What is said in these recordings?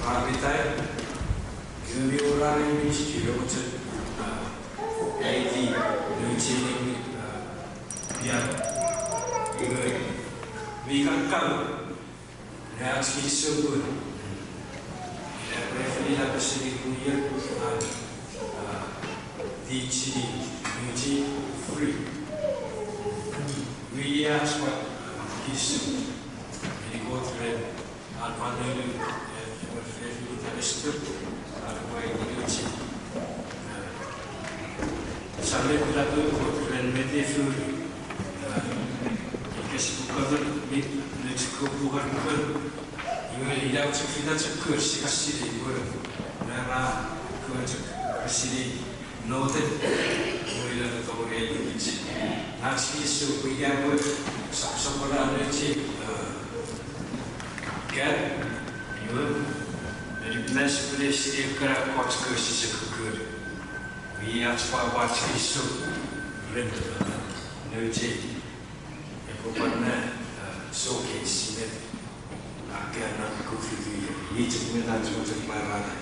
Rabitai, Gumi Ministry, AD, Nuchin, we can come. Perhaps he's so good. Definitely have a city here and DG, UG, free. We ask what he's we go through it and finally what we understood why UG. Sunday we have to go through and with the food. Because let's go to our you will lead out to Fidas of Kursi City, Nara, Kursi, noted, we will have to go. That's his so we have some get you bless the city of Karakots Kursi Kukur. We ask for what is so rendered. No tea. Showcase it. I cannot go through the each minute of my life.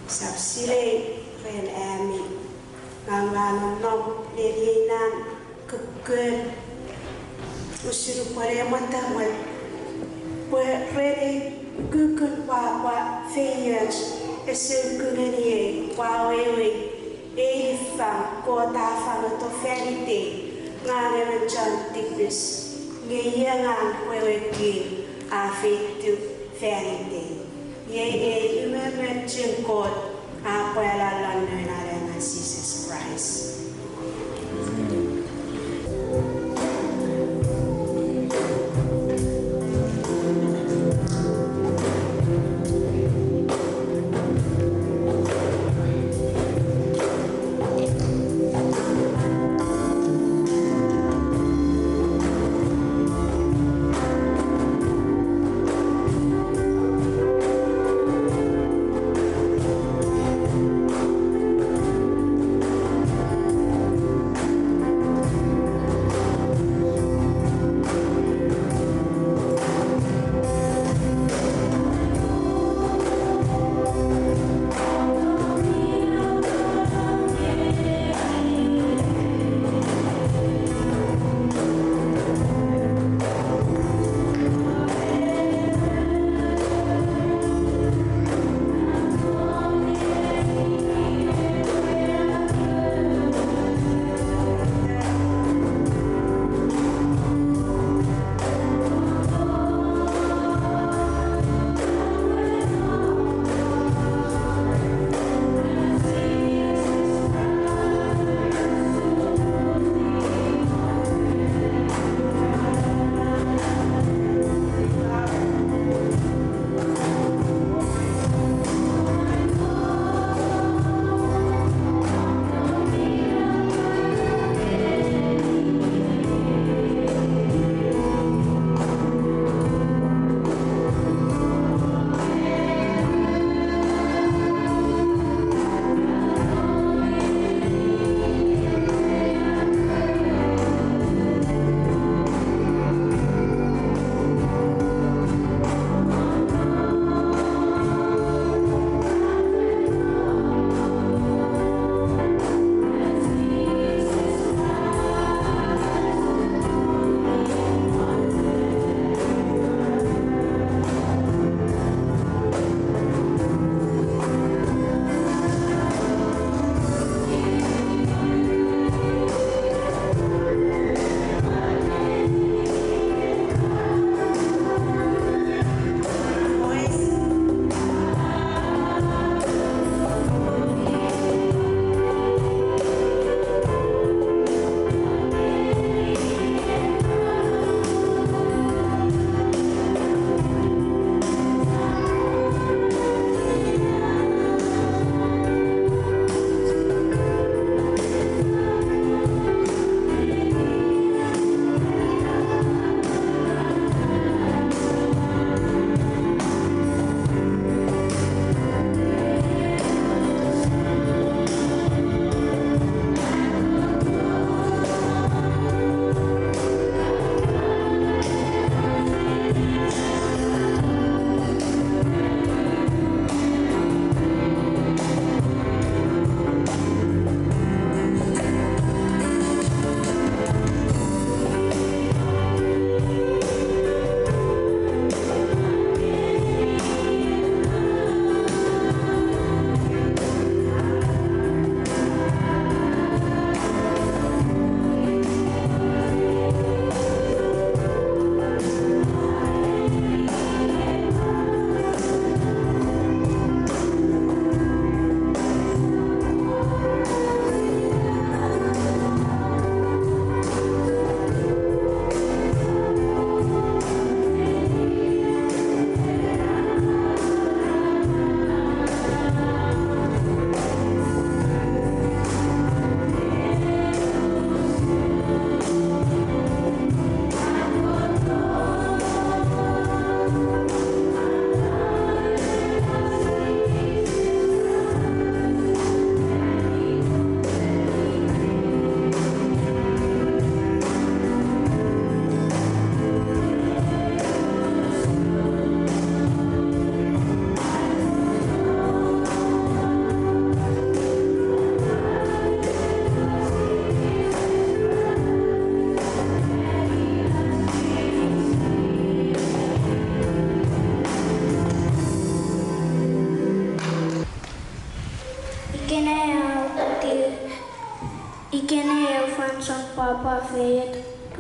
Sapsile ren ami ngangano no lelinan keken usiru pare mata mal pare Kukun wa feias e seu kunani wa wewe e fam ko ta fam to ferite ngane na chantikis nge yangan wewe ki a fitu ferite ye e umeme chinkot a kwela lanu na rena Jesus Christ. Son Papa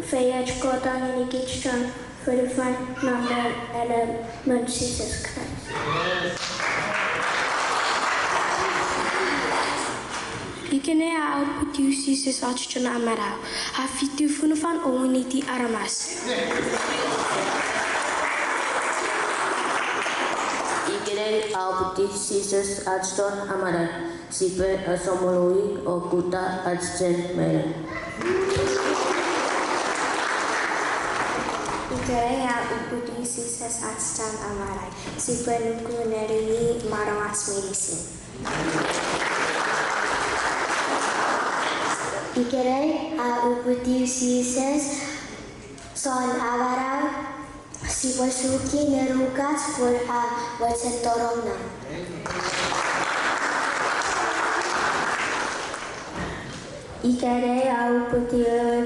Fayette Kotang and Kitchen for the fun number and Jesus Christ. Ikene a outputu Jesus atchuna amara. Hafitu funufan omuniti aramas. Ikene a outputu Jesus atchton amara. Sipe asomolui o kuta atchen mele. Ikene a outputu Jesus atchton amara. Sipe nuku neri maramas medicine. Ikere a uputi Jesus son avara si pasuki nerukas por a wasentorona. Ikere a uputi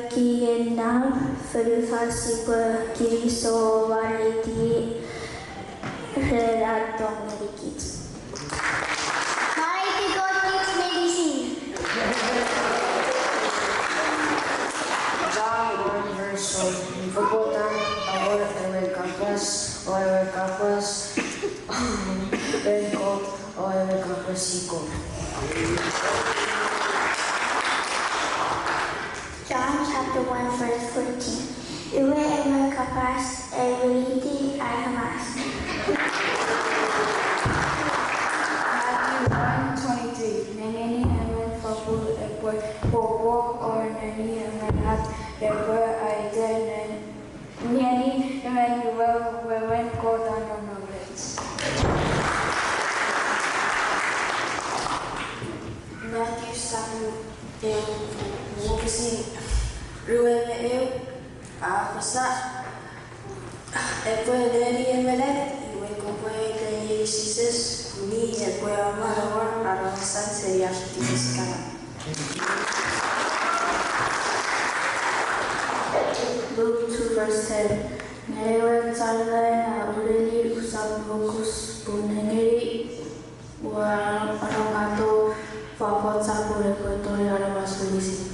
ki enam ferufasi por kiriso variti relatong merikit. Variti God kids medicine. Verboten awal ewe kapas, bengkok, ewe kapasiko. John chapter 1 verse 14. Iwe ewe kapas eweliti aramas. Matthew 1:23. Nangeni ewe fabu ekwe bobo or nani emanat ekwe aiden nani Emmanuel wewen kodan onolets. Matthew 7 wukisi ruweme apasa ekwe nani emelet iwe kokwe kanye Jesus ni ekwe amarawan arasan serias sekarang. Luke 2 verse 10. Nerewe salve na ureli usab hokus punengeri wa aromato fapot sapure kotori aramas medicine.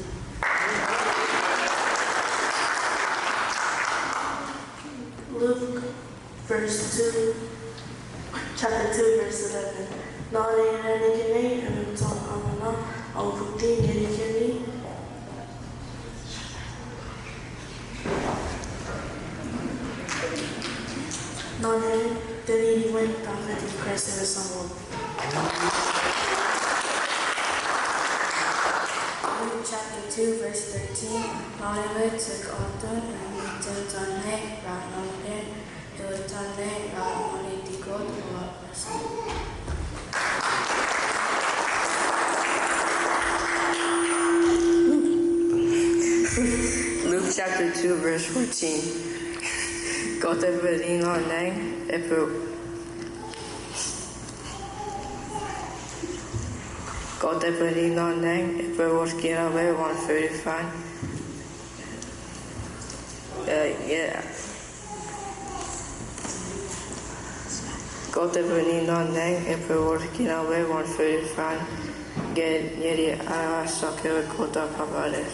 Luke chapter 2 verse 11. Nore nanigini and son amana au puti nirikini. Nore deni went prophet of Christ ever someone. Luke chapter 2 verse 13. Nore took Otton and returned on neck round on it. It was on neck round on it to go to what person. Luke chapter 2 verse 14. Gote verino neng epe Gote verino neng epe vorskira ve 145. Yeah. Gote verino neng epe vorskira ve 145. Geri arasa ke kota pavales.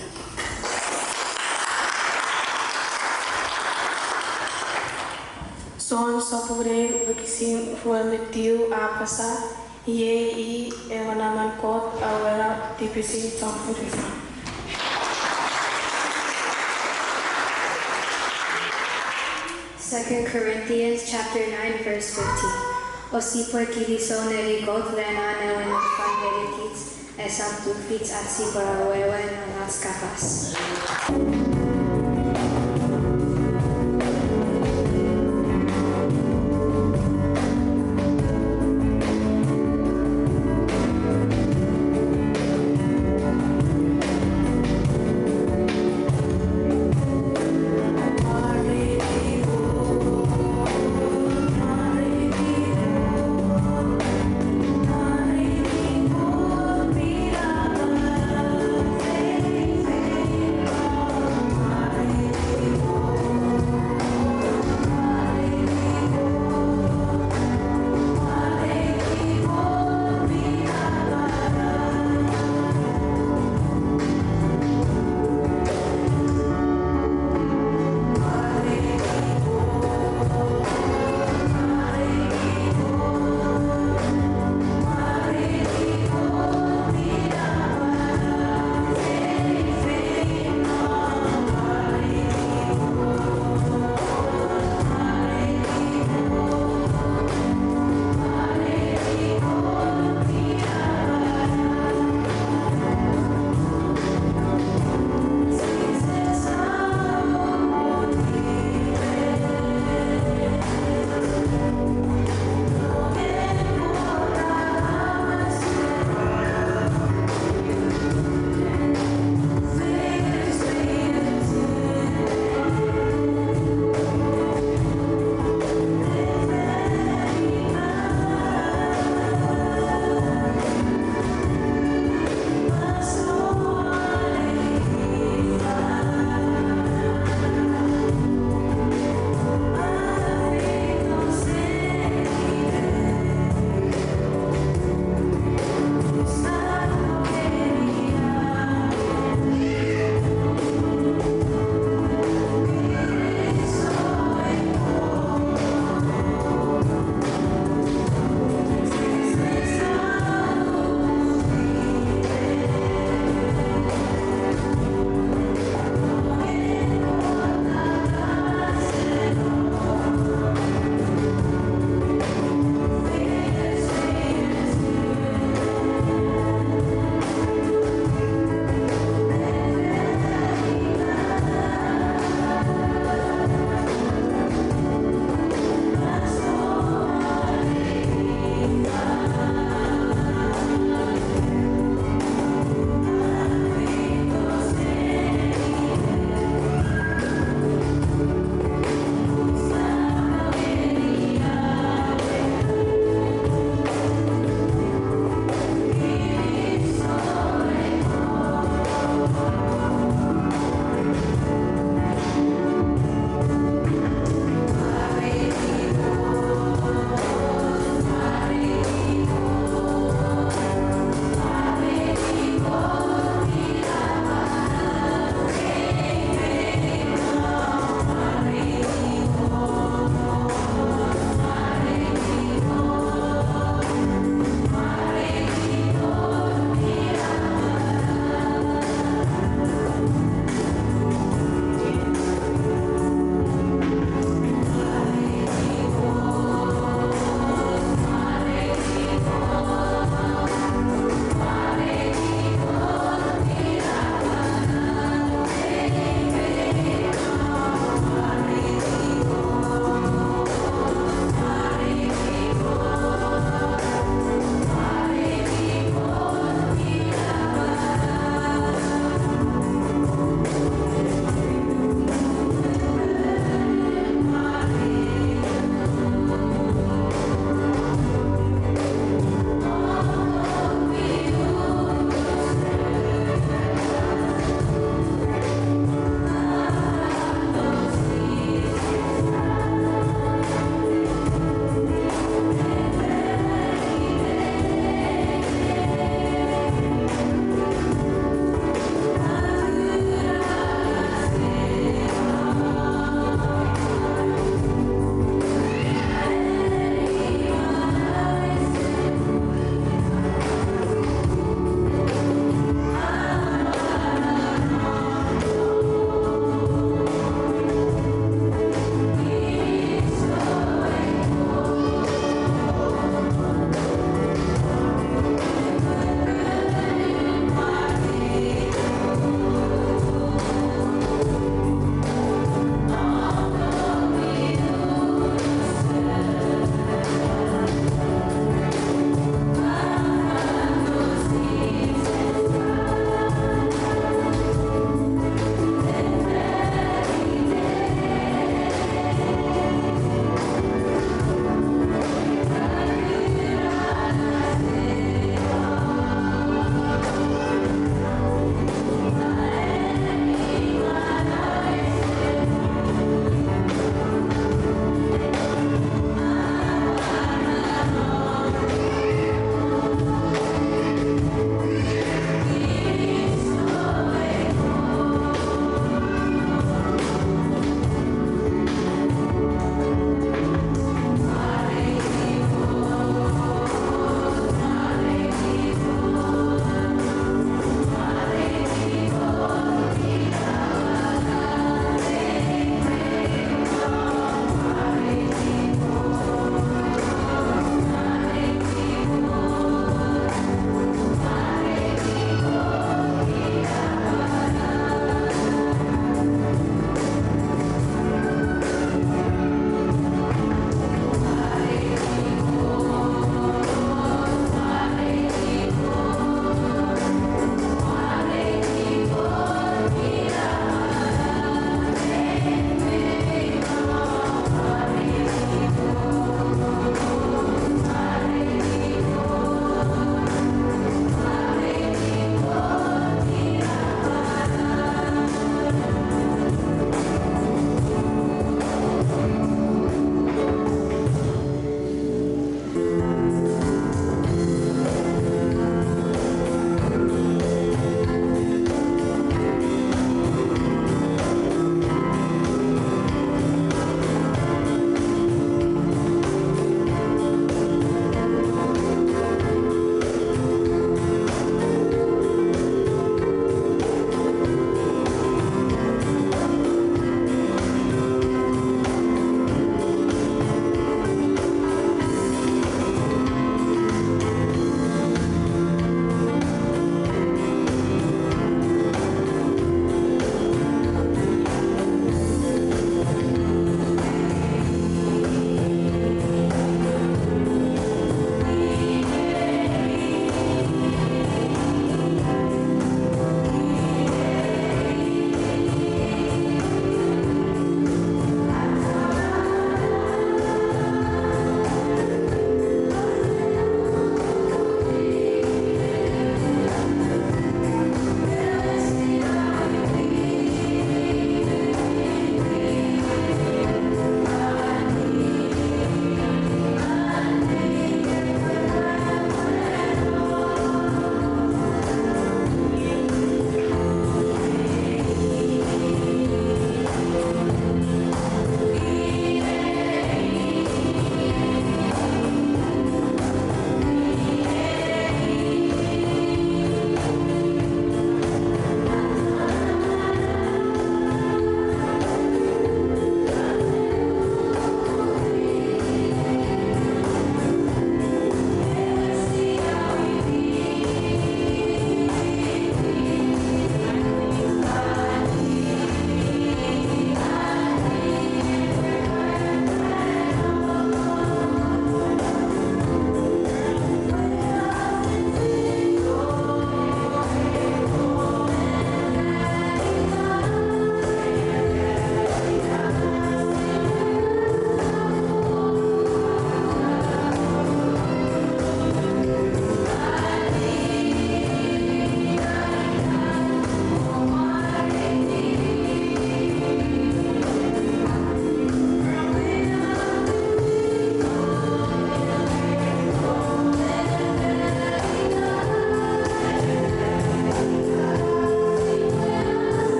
Son sapure vakisi fuemetiu apasa ye I evanaman kot awera tipisi sapurifa. Second Corinthians chapter 9 verse 15. Osipor kiliso nerigot lena newen fanverikits esam tufits at sipor awewen nas kapas.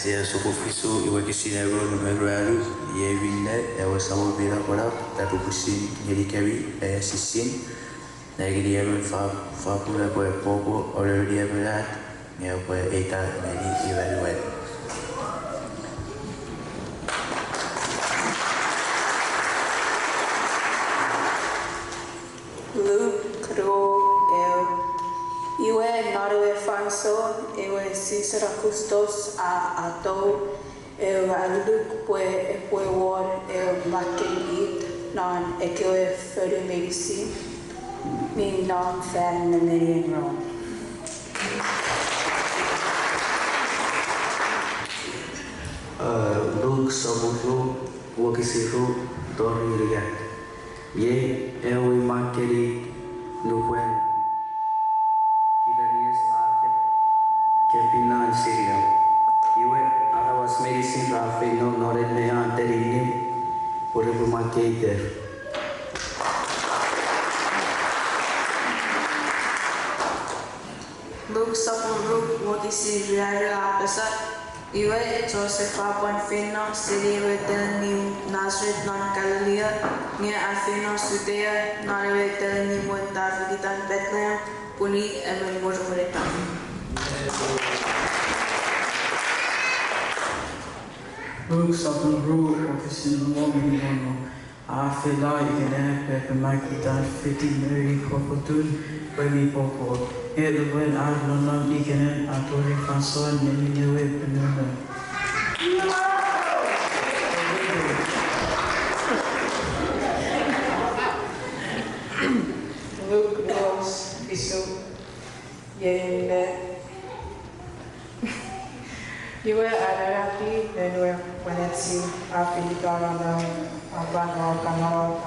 Asia sukufisu iwe kisinero numerualu yevine ewe samu bila kora tapu kusin yelikewi sisin nagiri ewe fa pura ko poco already ever that ne ko eta nagi evaluate. Iwe Naru Fanso, Ewe Cesar Custos a Ato, Ewe Aluk, Pue War, Ewe Makin non Ekewe Further Medicine, Ming non Fan Namirian Rome. Luke Sabuto, Wakisiru, Tori Rigat. Ye, Ewe Makeri, Lukwen. Kepina Syria. Iwe arawas medicine rafe no nore ne anterinim pure bumakeiter. Luke Sapuru Wakisi Riara Apesa. Iwe Joseph Apon Fino, City Wetel New Nazareth non Galilee, near Alfino Sudea, Nare Telling One Daviditan Bethlehem, Puni, and Murmureta. Luke Sapuru Wakisi Woman Mono, Afela Igene, Pepe Makitan, Fiti Mary Kokotun, Baby Popo. Here when I don't know Igene, Atori Fanson, Niniwe Penuna. Luke Rose Isu Yene. You were happy, then when it's you, happy to go around Canal.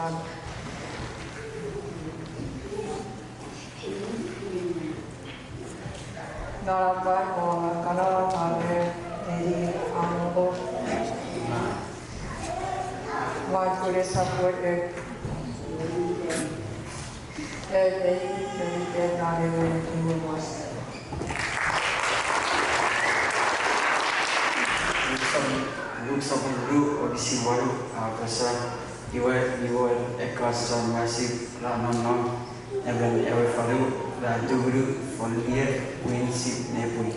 Narapa or Canal Tare, Lady Honorable. One could support it. They not even was. Luke Sapuru or Simaru, Prasa, you were a cross on massive non, and ever follow the Duguru for year winship Nepui.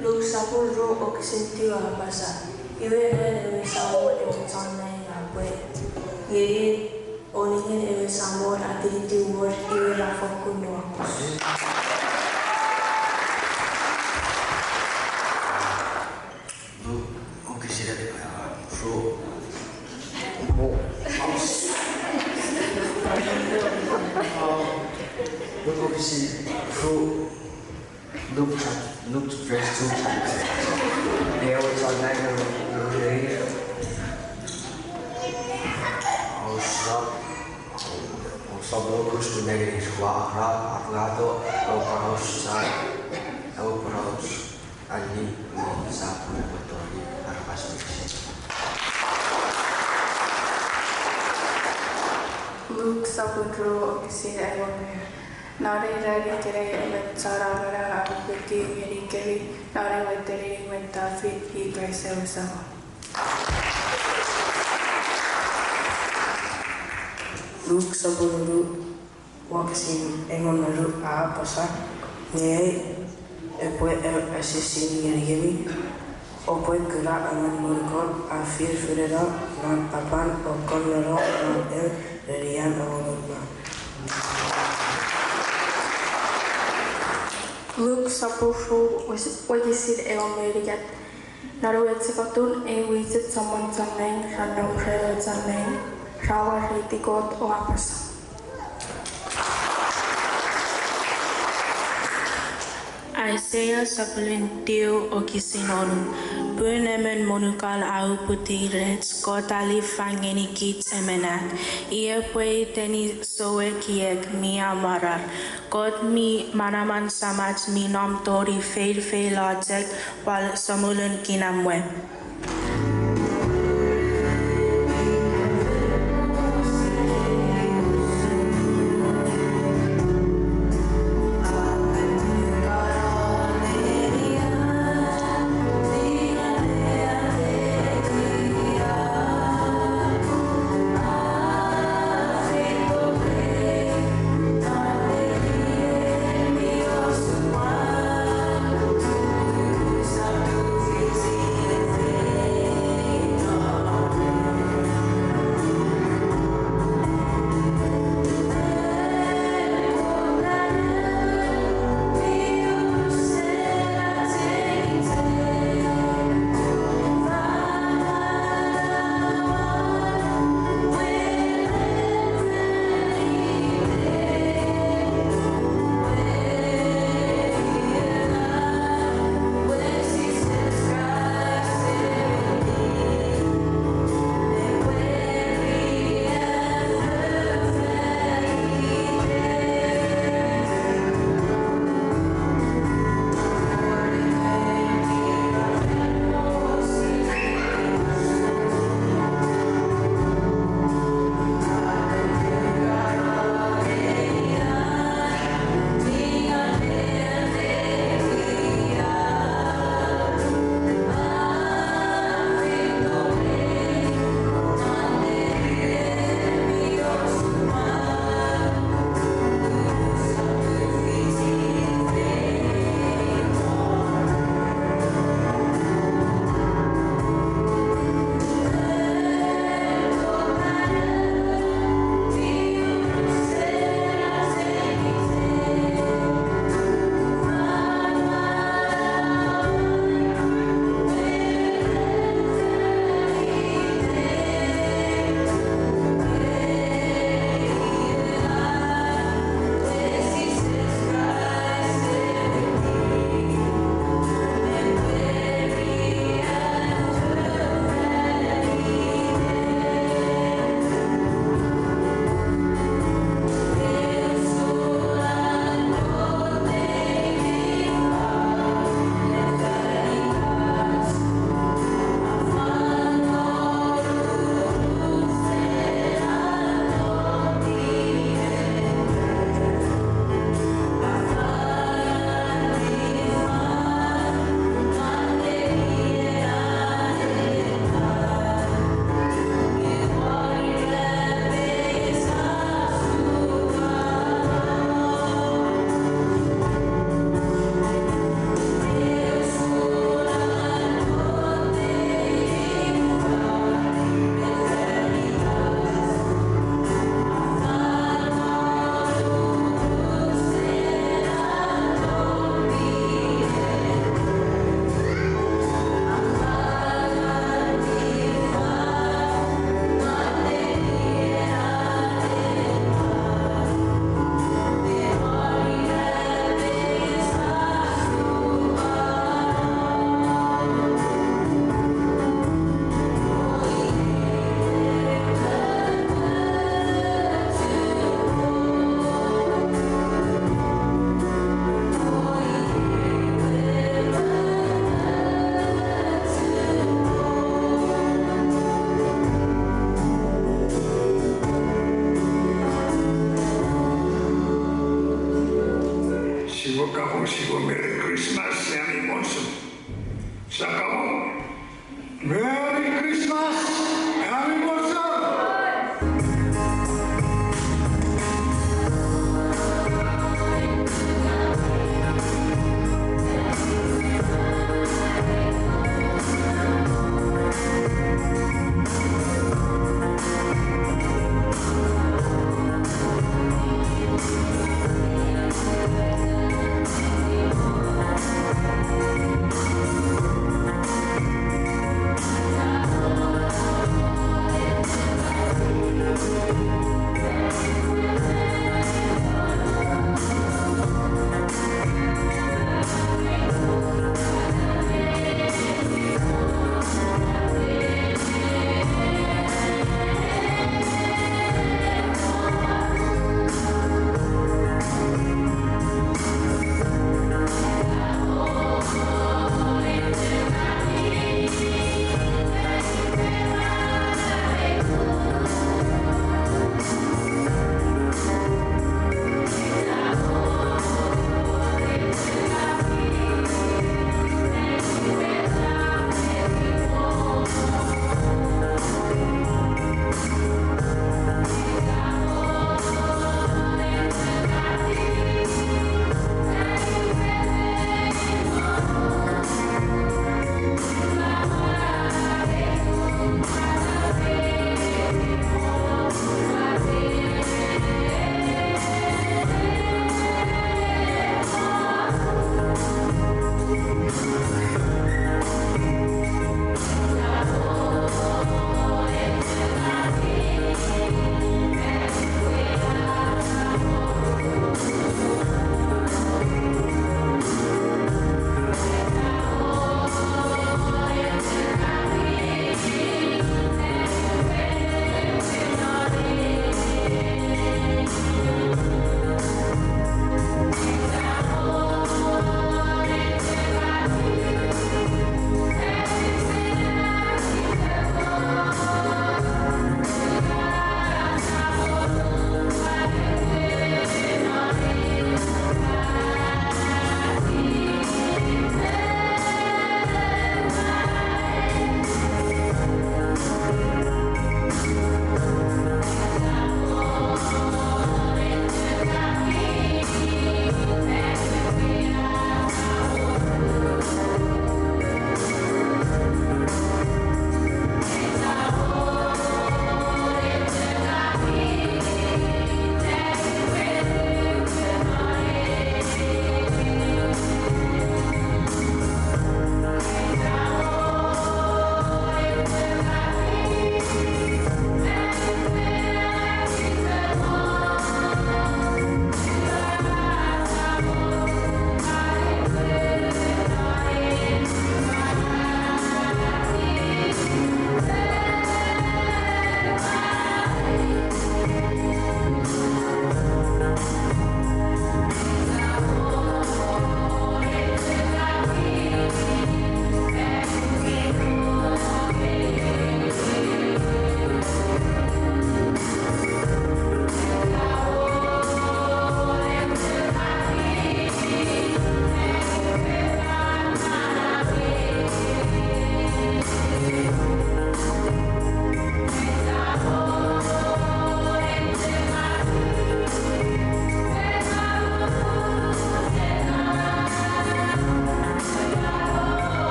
Luke Sapuru or Sintua Pasa, you were somewhat in Sunday and way. Ye only in a somewhat activity word, you were a for Look obviously through looked dressed 2 times. They always are like a lady. Oh stop locos to negative rato ou paraos ali sapo e botori arpasmix. Luke Sapuru Okisi Evomer. Nare Rari Tere with Saragara Abuki Mirikeri, Nare with Tere with Tafit, he Presevsama. Luke Sapuru Wakisi Evomeru Apasa, Yea, a poet assisting Yerigemi, or poet Kura and Murkot, a fear Fureda, non Papan or Colorado, non El, Rian or Luke Sapuru Wajisid Eomerigat. Naruet Sekotun, a wizard someone Zanang, Random Trail Zanang, Rawa Ritigot or Apasa. Isaiah Sapulintio Okisinorum, Bunemen Monukal Au Puti Reds, Kotali Fangeni Kits Emenat, Iepwe Teni Soe Kiek Mia Marar, God mi Manaman Samach mi nom Tori Fail Lojek, while Samulun Kinamwe.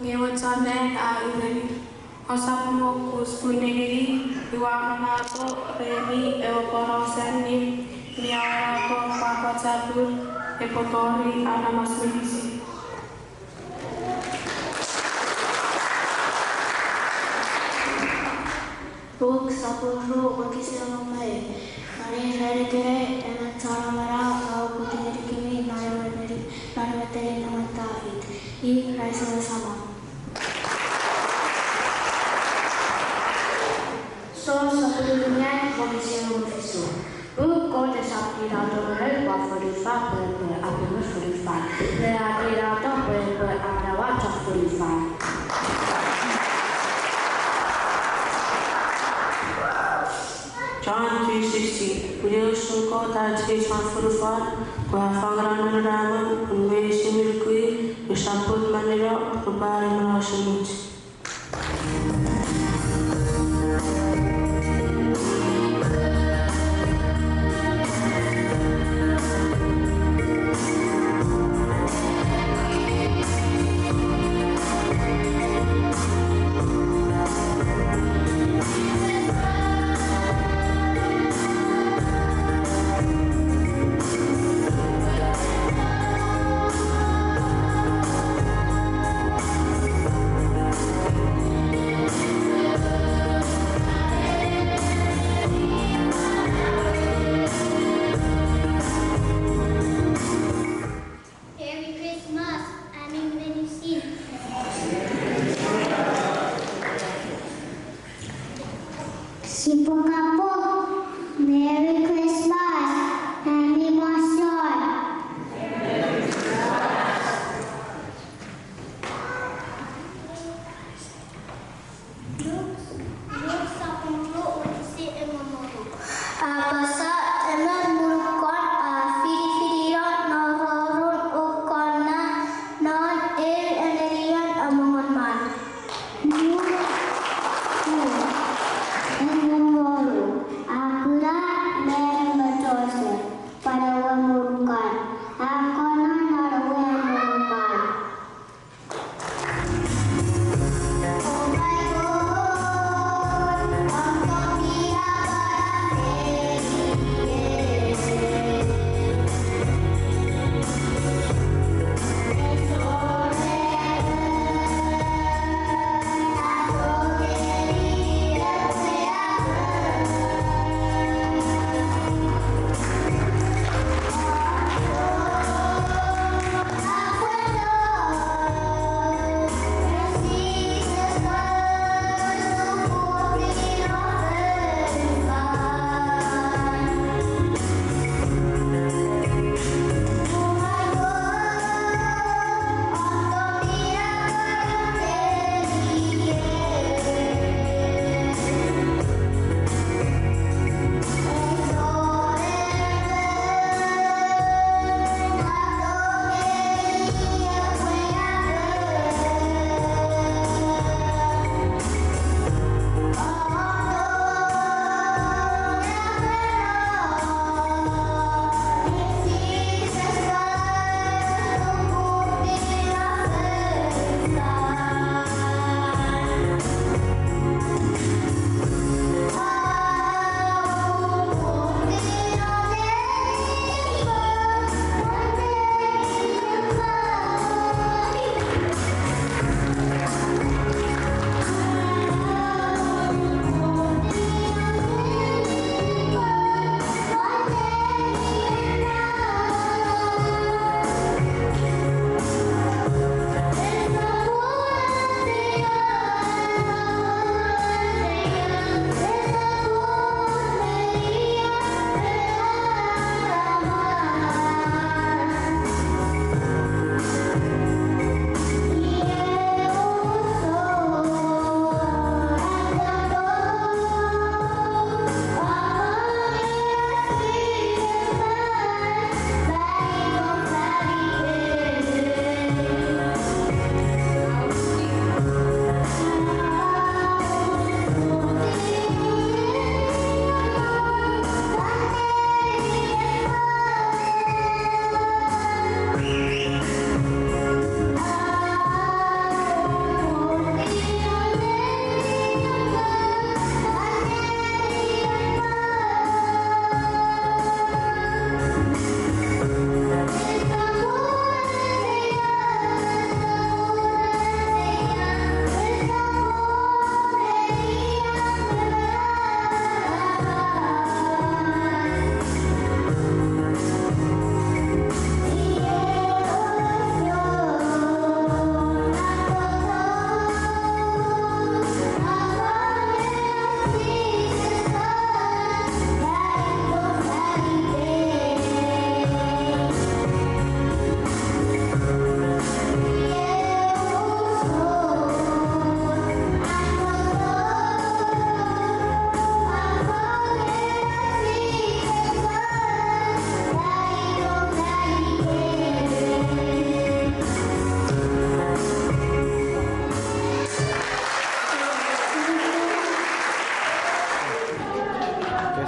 Ngewatane a ileni. Osamu kuskunegiri iwakanato remi eoporosenim miawato papacatur epotori anamasmisi. Ruk sapuru wakisilamai. Mari herikere ematsaramara au kutirikimi narimateri namatahit. I raisa sama. So sapulunya wakisilamufisu. Ruk kota sapirato merel wafurifa apimus furifa. Leadirato adawato furifa. John 3:16. Beliau sungguh tak jadi transferufan, kuafangan meneraman, unwei similkui, bersambut manera, berbalik merasalut. Merry Christmas, animation. Look sapulu wakisi emomoru. Basa emang murukon firi-firiron nororun ukona non enerian amongon man. Emomoru. Akura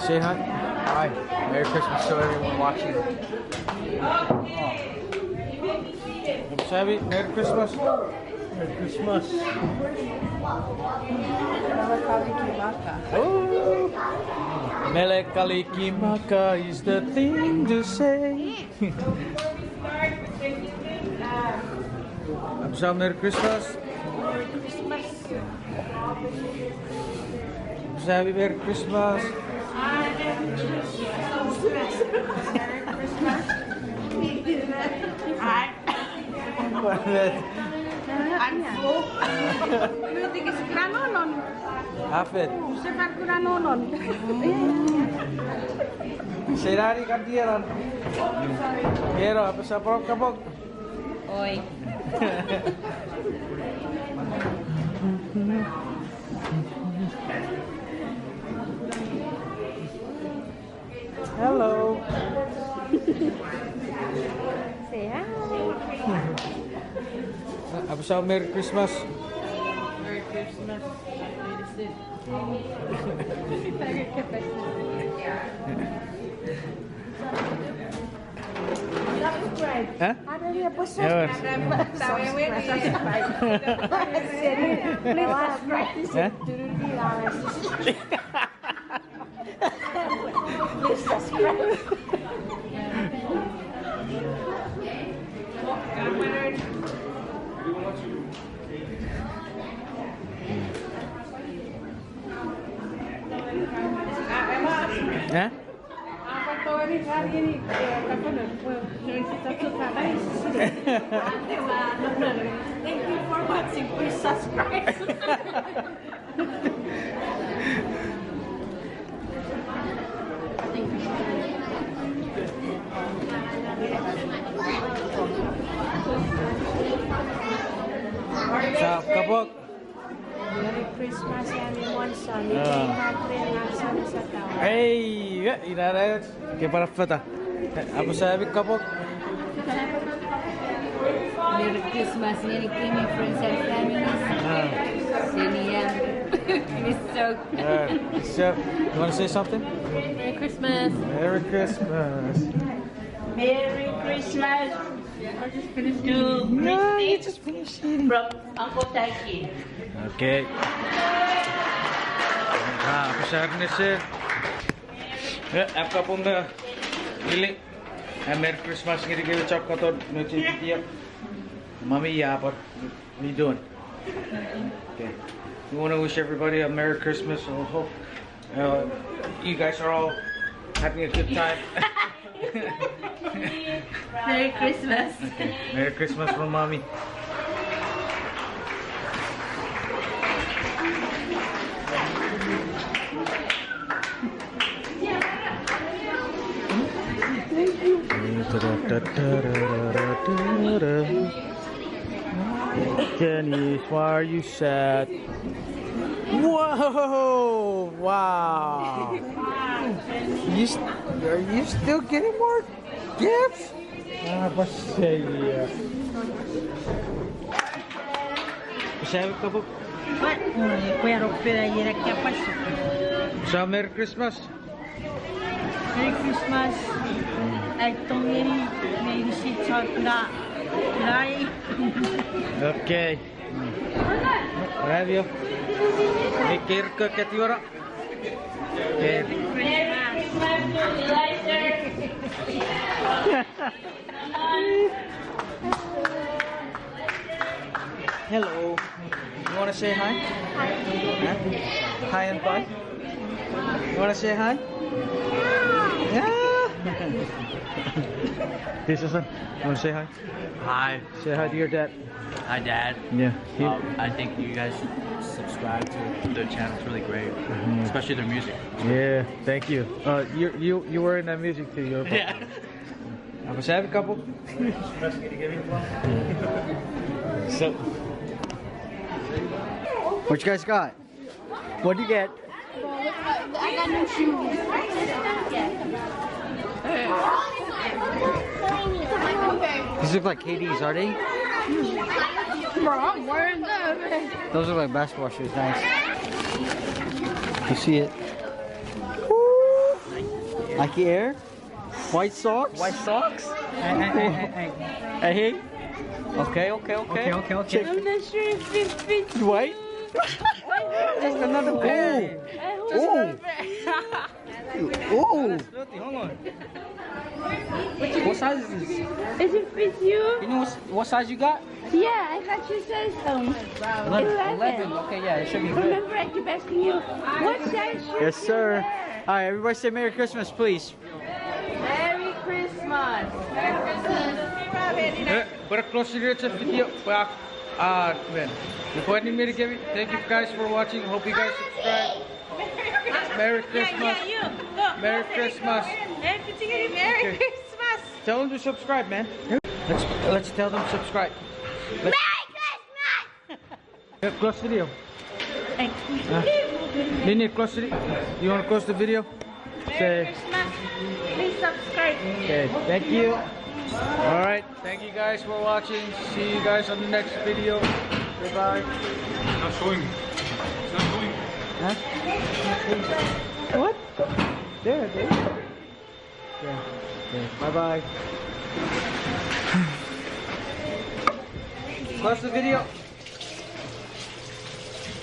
Say hi. Hi. Merry Christmas to everyone watching. Shabby, Merry Christmas. Merry Christmas. Mele Kalikimaka is the thing to say. Absal, Merry Christmas. Merry Christmas. Shabby, Merry Christmas. I'm full. Lu tinggi sekranonon. Hafid. Sekranonon. Serari kandiran. Kero apa sa prok kapok? Oi. Hello. Say hi. Apa sa Merry Christmas? Merry Christmas. Hah? Ada dia bos. Ya. Please subscribe. Hah? Apa kau ini hari ini apa nak? Thank you for watching. Please subscribe. Sa kapok. Merry Christmas everyone. Sunny day natin nasa sa taon. Hey, inara ke para fata. Apa sa kapok? Merry Christmas, Merry Christmas, friends and families. Senior. It's so good. So, you want to say something? Merry Christmas. Merry Christmas. Merry Christmas. I just finished you just finished eating. From Uncle Taiki. Okay. Apa sa sir? आपका पुंगा मिले Merry Christmas ngiri ngiri chop kato nuci tiap Mommy ya what you doing? Okay. We want to wish everybody a Merry Christmas. I hope you guys are all having a good time. Merry Christmas. Okay. Merry Christmas from Mommy. Denise, why are you sad? Whoa! Wow! Are you still getting more gifts? Pasaya. Pasaya ka po? What? Pero pera kaya pasok. Sa Merry Christmas. Merry Christmas. Agtongin may visit sa na. Okay. Have you? May care ka katiwara? Okay. Hello. You want to say hi? Huh? Hi and bye. You want to say hi? Yeah. Hey, Susan. You want to say hi? Hi. Say hi to your dad. Hi, Dad. Yeah. I think you guys subscribe to their channel. It's really great, especially their music. Yeah, thank you. You were in that music too. Yeah. Apa saya couple? So, what you guys got? What do you get? I got new shoes. These look like KDs, are they? Bro, I'm wearing them. Those look like basketball shoes. Nice. You see it? Nike Air? White socks? White socks? Hey. Okay. Okay. I'm not sure if it fits you. White? Just another pair. Oh. Oh. Hold on. What size is this? Does it fit you? You know what size you got? Yeah, I got your size 11. Okay, yeah, it should be good. Remember I keep asking you, what size should Yes, you sir. wear? All right, everybody say Merry Christmas, please. Merry Christmas. Para close the video, thank you guys for watching. Hope you guys subscribe. Merry Christmas. Merry Christmas. Merry Christmas. Tell them to subscribe, man. Let's tell them subscribe. Merry Christmas. Close the video. Nini, close the. You want to close the video? Merry Christmas. Please subscribe. Okay, thank you. All right, thank you guys for watching. See you guys on the next video. Goodbye. It's not showing. It's not showing. Huh? What? There. Yeah. Bye. Close the video.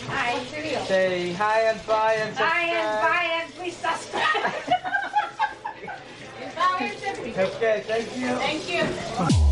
Hi. Say hi and bye and subscribe. Hi and please subscribe. Okay, thank you. Thank you.